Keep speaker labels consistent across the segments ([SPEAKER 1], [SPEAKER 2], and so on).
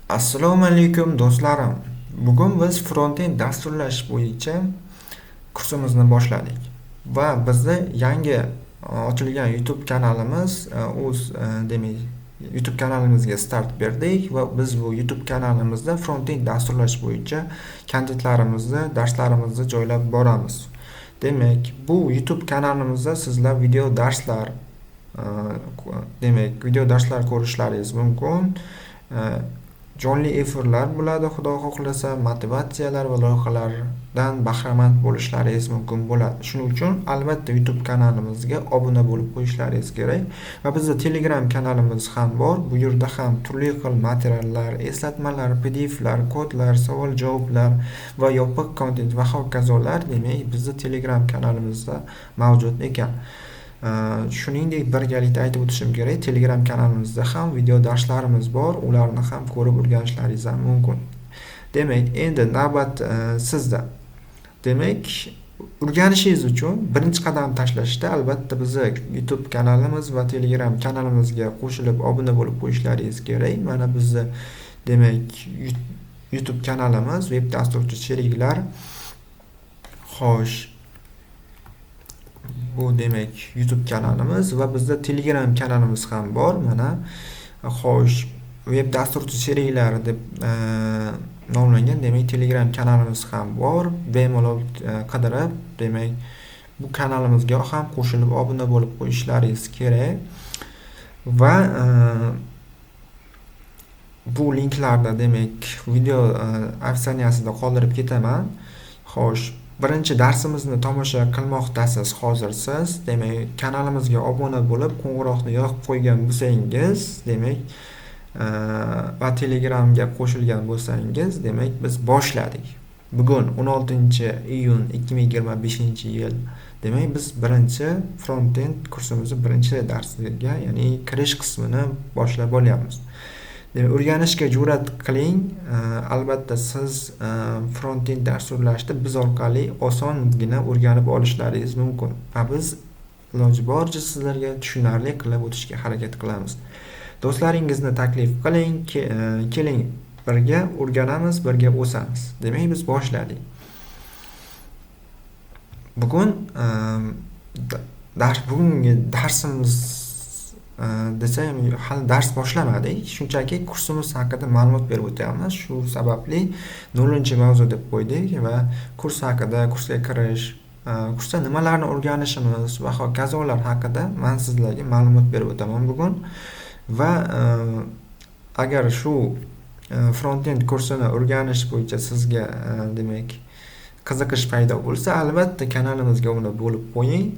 [SPEAKER 1] Assalomu alaykum do'stlarim. Bugun biz frontend dasturlash bo'yicha kursimizni boshladik va bizda yangi ochilgan YouTube kanalimiz o'z demak YouTube kanalimizga start berdik va biz bu YouTube kanalimizda frontend dasturlash bo'yicha kontentlarimizni, darslarimizni joylab boramiz. Demak, bu YouTube kanalimizda sizlar video darslar ko'rishlaringiz mumkin. Jonli efirlar bo'ladi, xudo xohlasa, motivatsiyalar va loyihalardan bahramand bo'lishlaringiz mumkin bo'ladi. Shuning uchun albatta YouTube kanalimizga obuna bo'lib qo'yishlaringiz kerak va bizda Telegram kanalimiz ham bor. Bu yerda ham turli xil materiallar, eslatmalar, PDFlar, kodlar, savol-javoblar va yopiq kontent va hokazolar demak bizda Telegram kanalimizda mavjud ekan. Shuningdek, birgalikda aytib o'tishim kerak, Telegram kanalimizda ham video darslarimiz bor, ularni ham ko'rib o'rganishlaringiz ham mumkin. Demak, endi navbat sizda. Demak, o'rganishingiz uchun birinchi qadam tashlashda albatta bizni YouTube kanalimiz va Telegram kanalimizga qo'shilib obuna bo'lib qo'yishlaringiz kerak. Mana bizni demak YouTube kanalimiz, web dasturchi sheriklar. Xo'sh, bu demak YouTube kanalimiz va bizda Telegram kanalimiz ham bor. Mana xo'sh, web dasturchi sheriklar deb nomlangan demak Telegram kanalimiz ham bor. Bemalol qidirib demak bu kanalimizga ham qo'shilib obuna bo'lib qo'yishlaringiz kerak va bu linklarda demak video opsiyasida qoldirib ketaman. Xo'sh, birinchi darsimizni tomosha qilmoqdasiz hozir siz. Demak, kanalimizga obuna bo'lib, qo'ng'iroqni yoqib qo'ygan bo'lsangiz, demak, va Telegramga qo'shilgan bo'lsangiz, demak, biz boshladik. Bugun 16-iyun 2025-yil. Demak, biz birinchi frontend kursimizni birinchi darsiga, ya'ni kirish qismini boshlab olyapmiz. Demak, o'rganishga jur'at qiling. Albatta siz frontend dasturlashni biz orqali osongina o'rganib olishlaringiz mumkin. Va biz iloji boricha sizlarga tushunarli qilib o'tishga harakat qilamiz. Do'stlaringizni taklif qiling, keling birga o'rganamiz, birga o'samiz. Demak, biz boshladik. Bugungi darsimiz desam hali dars boshlamadik, shunchaki kursimiz haqida ma'lumot berib o'tyapmiz. Shu sababli 0-mavzu deb qo'ydik va kurs haqida, kursga kirish, kursda nimalarni o'rganishimiz va hokazolar haqida men sizlarga ma'lumot berib o'taman bugun. Va agar shu frontend kursini o'rganish bo'yicha sizga demak qiziqish paydo bo'lsa, albatta kanalimizga obuna bo'lib qo'ying.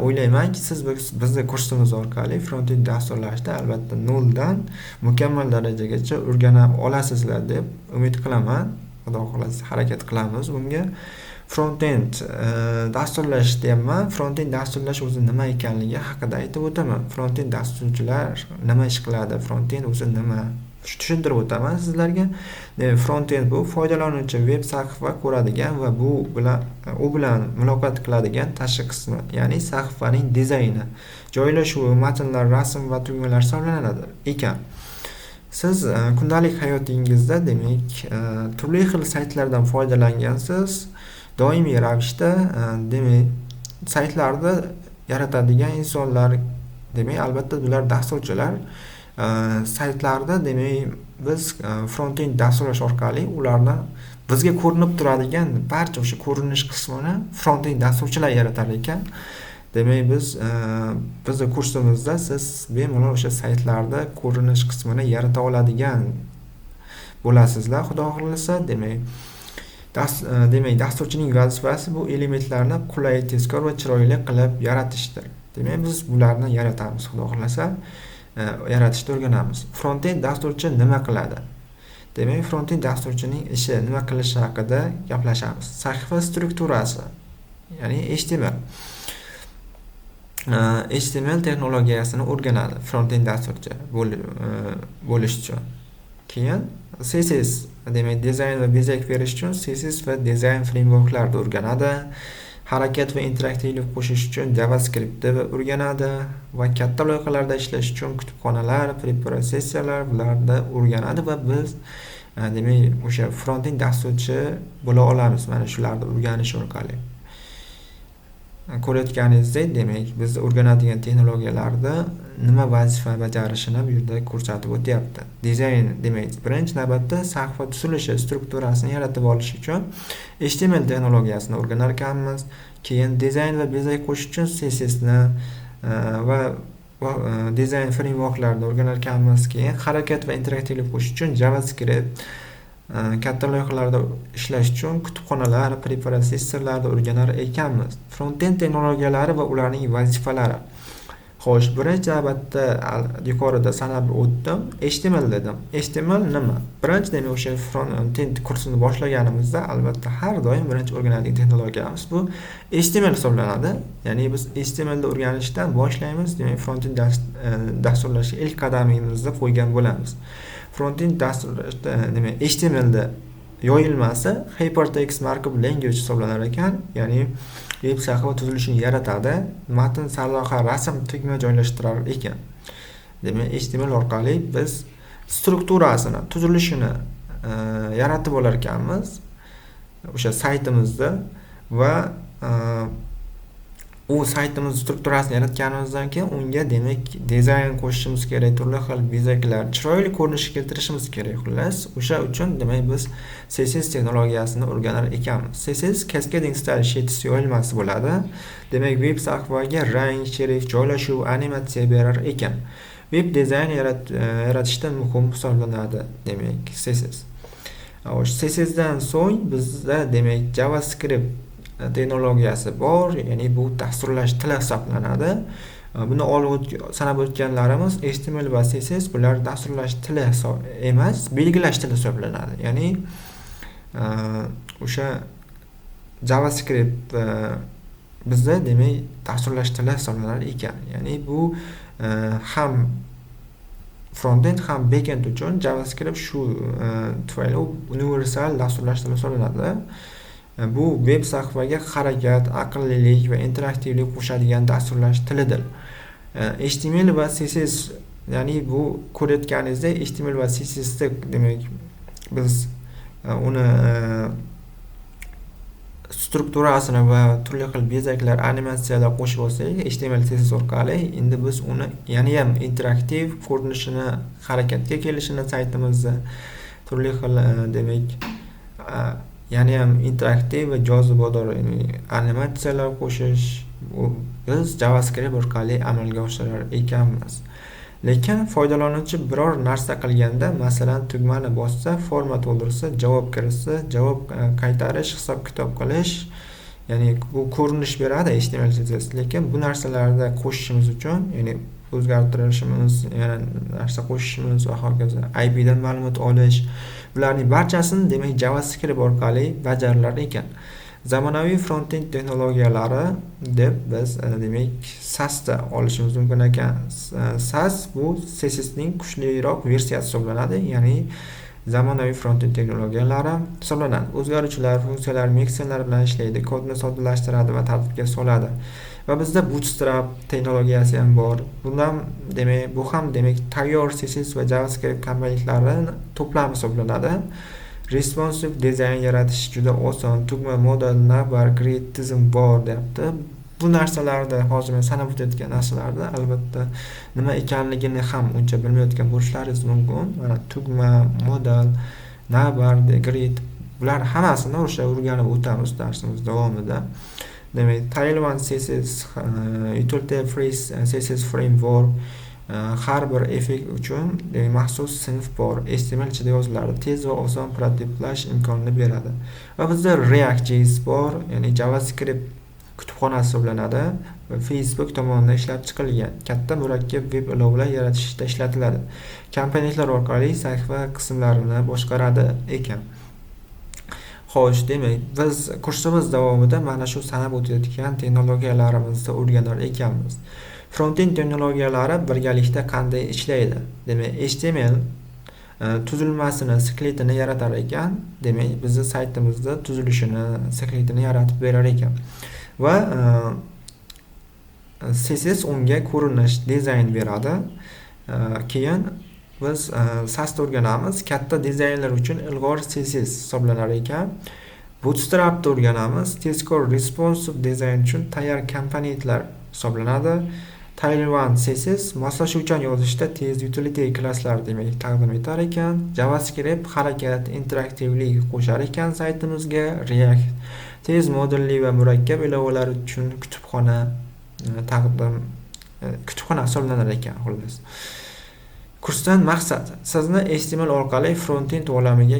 [SPEAKER 1] O'ylaymanki, siz bizni kursimiz orqali frontend dasturlashda albatta 0 dan mukammal darajagacha o'rgana olasizlar deb umid qilaman. Xudo xolasa harakat qilamiz bunga. Frontend dasturlash deyapman. Frontend dasturlash o'zi nima ekanligi haqida aytib o'taman. Frontend dasturchilar nima ish qiladi? Frontend o'zi nima? Tushuntirib o'taman sizlarga. Frontend bu foydalanuvchi veb sahifa ko'radigan va u bilan muloqot qiladigan tashqi qismi, ya'ni sahifaning dizayni, joylashuvi, matnlar, rasm va tugmalar hisoblanadi ekan. Siz kundalik hayotingizda demak turli xil saytlardan foydalangansiz. Doimiy ravishda demak saytlarni yaratadigan insonlar, demak albatta bular dasturchilar. Saytlarda demak biz frontend dasturlash orqali ularni bizga ko'rinib turadigan barcha o'sha ko'rinish qismini frontend dasturchilar yaratar ekan. Demak bizning kursimizda siz bemalol o'sha saytlarda ko'rinish qismini yarata oladigan bo'lasizlar, xudo xohlasa. Demak dasturchining vazifasi bu elementlarni qulay, tezkor va chiroyli qilib yaratishdir. Demak biz bularni yaratamiz, xudo xohlasa. Yaratishni o'rganamiz. Frontend dasturchi nima qiladi? Demak, frontend dasturchining ishi, nima qilishi haqida gaplashamiz. Sahifa strukturasi, ya'ni HTML texnologiyasini o'rganadi frontend dasturchi bo'lish uchun. Keyin CSS, demak dizayn va bezak berish uchun CSS va dizayn frameworklarni o'rganadi. harakat va interaktivlik qo'shish uchun JavaScriptni o'rganadi va katta loyihalarda ishlash uchun kutubxonalar, preprosessorlar bularni o'rganadi va biz demak o'sha front-end dasturchi bo'la olamiz mana shularni o'rganish orqali. Ko'rayotganingizdek, demak biz o'rganadigan texnologiyalarda nima vazifa bajarishini bu yerda ko'rsatib o'tyapti. Dizayn demak, birinchi navbatda sahifa tuzilishi strukturasini yaratib olish uchun HTML texnologiyasini o'rganar ekanmiz. Keyin dizayn va bezak qo'shish uchun CSS ni va dizayn frameworklarini o'rganar ekanmiz. Keyin harakat va interaktivlik qo'shish uchun JavaScript, katta loyihalarda ishlash uchun kutubxonalar, preprosessorlarni o'rganar ekanmiz. Front-end texnologiyalari va ularning vazifalari. Xo'sh, birinchi navbatda yuqorida sanab o'tdim. HTML dedim. HTML nima? Birinchi demak o'sha front-end kursini boshlaganimizda albatta har doim birinchi o'rganadigan texnologiyamiz bu HTML hisoblanadi. Ya'ni biz HTML ni o'rganishdan boshlaymiz, demak front-end dasturlashga ilk qadamimizni qo'ygan bo'lamiz. Front-end dasturlashda nima HTML da yoyilmasi Hypertext Markup Language hisoblanar ekan, ya'ni web sahifa tuzilishini yaratadi, matn, sarlavha, rasm, tugma joylashtirar ekan. Demak, HTML orqali biz strukturasini, tuzilishini yaratib olar ekanmiz o'sha saytimizda va u saytimiz strukturasini yaratganimizdan keyin unga demak dizayn qo'shishimiz kerak, turli xil bezaklar, chiroyli ko'rinish keltirishimiz kerak. Xullas, o'sha uchun demak biz CSS texnologiyasini o'rganar ekanmiz. CSS Cascading Style Sheets yo'llanmasi bo'ladi. Demak, web sahifaga rang, sherif, joylashuv, animatsiya berar ekan. Web dizayn yaratishda muhim hisoblanadi demak CSS. CSS dan so'ng bizda demak JavaScript texnologiyasi bor, ya'ni bu dasturlash tili hisoblanadi. Buni olib sanab o'tganlarimiz HTML va CSS bular dasturlash tili emas, belgilash tili hisoblanadi. Ya'ni o'sha JavaScript bizda demak dasturlash tili hisoblanar ekan. Ya'ni bu ham front-end ham back-end uchun JavaScript shu tufayli universal dasturlash tili hisoblanadi. Bu web sahifaga harakat, aqllilik va interaktivlik qo'shadigan dasturlash tilidir. HTML va CSS, ya'ni bu ko'rayotganingizda HTML va CSS demak biz uni strukturasini va turli xil bezaklar, animatsiyalar qo'shib olsak HTML CSS orqali, endi biz uni yana ham interaktiv ko'rinishini, harakatga kelishini saytimizda turli xil demak ya'ni ham interaktiv va jozibador animatsiyalar qo'shish biz JavaScript orqali amalga oshirar ekanmiz. Lekin foydalanuvchi biror narsa qilganda, masalan, tugmani bossa, forma to'ldirsa, javob kiritsa, javob qaytarish, hisob-kitob qilish, ya'ni bu ko'rinish beradi HTML CSS. Lekin bu narsalarda qo'shishimiz uchun, ya'ni o'zgartirishimiz, yana narsa qo'shishimiz va hokazo, IP dan ma'lumot olish, bularning barchasini demak JavaScript orqali bajarilar ekan. Zamonaviy front-end texnologiyalari deb biz demak SAS da olishimiz mumkin ekan. SAS bu CSS ning kuchliroq versiyasi hisoblanadi, ya'ni zamonaviy front-end texnologiyalari hisoblanadi. O'zgaruvchilar, funksiyalar, mikserlar bilan ishlaydi, kodni soddalashtiradi va tartibga soladi. Va bizda Bootstrap texnologiyasi ham bor. Bu ham demak tayyor CSS va JavaScript komponentlari to'plami hisoblanadi. Responsive dizayn yaratish juda oson. Tugma, model, navbar, grid, tizim bor deyapti. Bu narsalarda hozir men sanab o'tayotgan narsalarda albatta nima ekanligini ham uncha bilmayotgan bo'lishlaringiz mumkin. Mana tugma, model, navbar, grid bular hammasini o'sha o'rganib o'tamiz darsimiz davomida. Demak, Tailwind CSS, Utility Free CSS Framework, har bir effekt uchun maxsus sinf bor. HTML ichida yoziladi, tez va oson prototiplash imkonini beradi. Va bizda React.js bor, ya'ni JavaScript kutubxonasi hisoblanadi va Facebook tomonidan ishlab chiqilgan katta murakkab web ilovalar yaratishda ishlatiladi. Komponentlar orqali sahifa qismlarini boshqaradi ekan. Xo'sh, demak, biz kursimiz davomida mana shu sanab o'tayotgan texnologiyalarimizni o'rganar ekanmiz. Front-end texnologiyalari birgalikda qanday ishlaydi? Demak, HTML tuzilmasini, skletini yaratar ekan, demak, bizning saytimizda tuzilishini, skletini yaratib berar ekan. va CSS unga ko'rinish, dizayn beradi. Keyin biz Sass'ni o'rganamiz. Katta dizaynlar uchun ilg'or CSS hisoblanar ekan. Bootstrap'ni o'rganamiz. Tezkor responsive dizayn uchun tayyor komponentlar hisoblanadi. Tailwind CSS moslashuvchan yozishda tez utility klasslar demak taqdim etar ekan. JavaScript harakat, interaktivlik qo'shar ekan saytimizga. React tez, modulli va murakkab ilovalar uchun kutubxona kutubxona hisoblanar ekan xullas. Kursdan maqsad: sizni HTML orqali frontend olamiga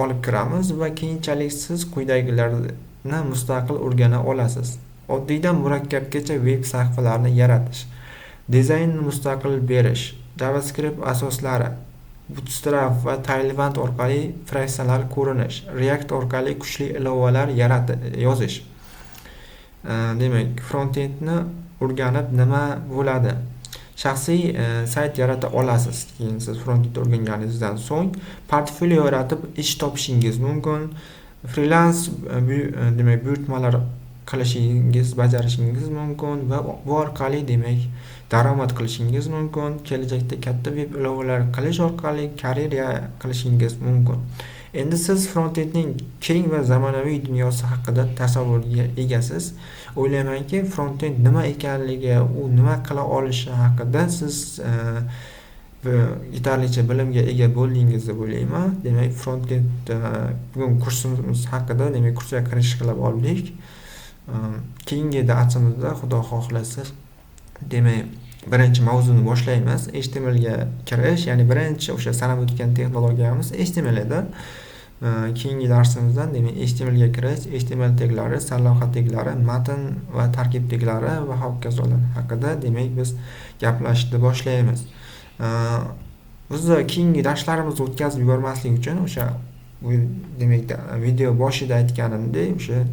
[SPEAKER 1] olib kiramiz va keyinchalik siz quyidagilarni mustaqil o'rgana olasiz. Oddiydan murakkabgacha veb sahifalarni yaratish, dizaynni mustaqil berish, JavaScript asoslari, Bootstrap va Tailwind orqali funksiyalar ko'rinish, React orqali kuchli ilovalar yozish. Demak, frontendni o'rganib nima bo'ladi? Shaxsiy sayt yarata olasiz. Keyin siz frontend o'rganganingizdan so'ng portfolio yaratib ish topishingiz mumkin. Freelance demak buyurtmalar bajarishingiz mumkin va bu orqali demak daromad qilishingiz mumkin. Kelajakda katta web ilovalar qilish orqali karyera qilishingiz mumkin. Endi siz frontendning keng va zamonaviy dunyosi haqida tasavvurga egasiz. O'ylaymanki, frontend nima ekanligi, u nima qila olishi haqida siz yetarlicha bilimga ega bo'ldingiz deb o'ylayman. Demak, frontend bugun kursimiz haqida, demak, kursga kirish qilib oldik. Keyingi darsimizda Xudo xohlasa, demak, birinchi mavzuni boshlaymiz. HTMLga kirish, ya'ni birinchi o'sha sanab o'tgan texnologiyamiz HTML edi. Keyingi darsimizdan demak HTMLga kirish, HTML teglari, sarlavha teglari, matn va tarkib teglari va hokazolar haqida demak biz gaplashishni boshlaymiz. Bizni keyingi darslarimizni o'tkazib yubormaslik uchun o'sha demak video boshida aytganimdek o'sha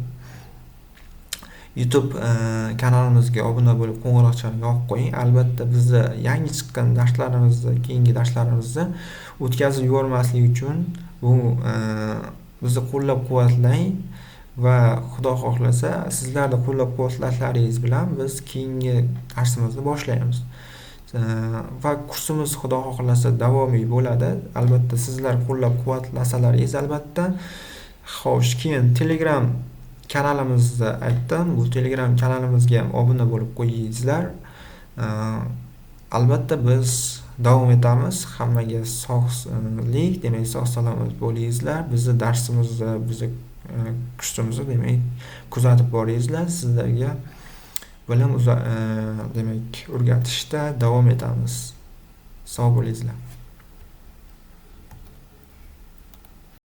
[SPEAKER 1] YouTube kanalimizga obuna bo'lib qo'ng'iroqchani yoqib qo'ying. Albatta bizni yangi chiqqan darslarimizni, keyingi darslarimizni o'tkazib yubormaslik uchun bu bizni qo'llab-quvvatlang va Xudo xohlasa sizlarni qo'llab-quvvatlashlaringiz bilan biz keyingi darsimizni boshlaymiz. Va kursimiz Xudo xohlasa davomiy bo'ladi. Albatta sizlar qo'llab-quvvatlasalaringiz albatta. Xo'sh, keyin Telegram kanalimizni aytdim. Bu Telegram kanalimizga ham obuna bo'lib qo'yingizlar. Albatta biz davom etamiz. Hammaga sog'lik, demak sog'-salomat bo'lingizlar. Bizni darsimizni, bizni kursimizni demak kuzatib boringizlar. Sizlarga bilim demak o'rgatishda davom etamiz. Sog' bo'lingizlar.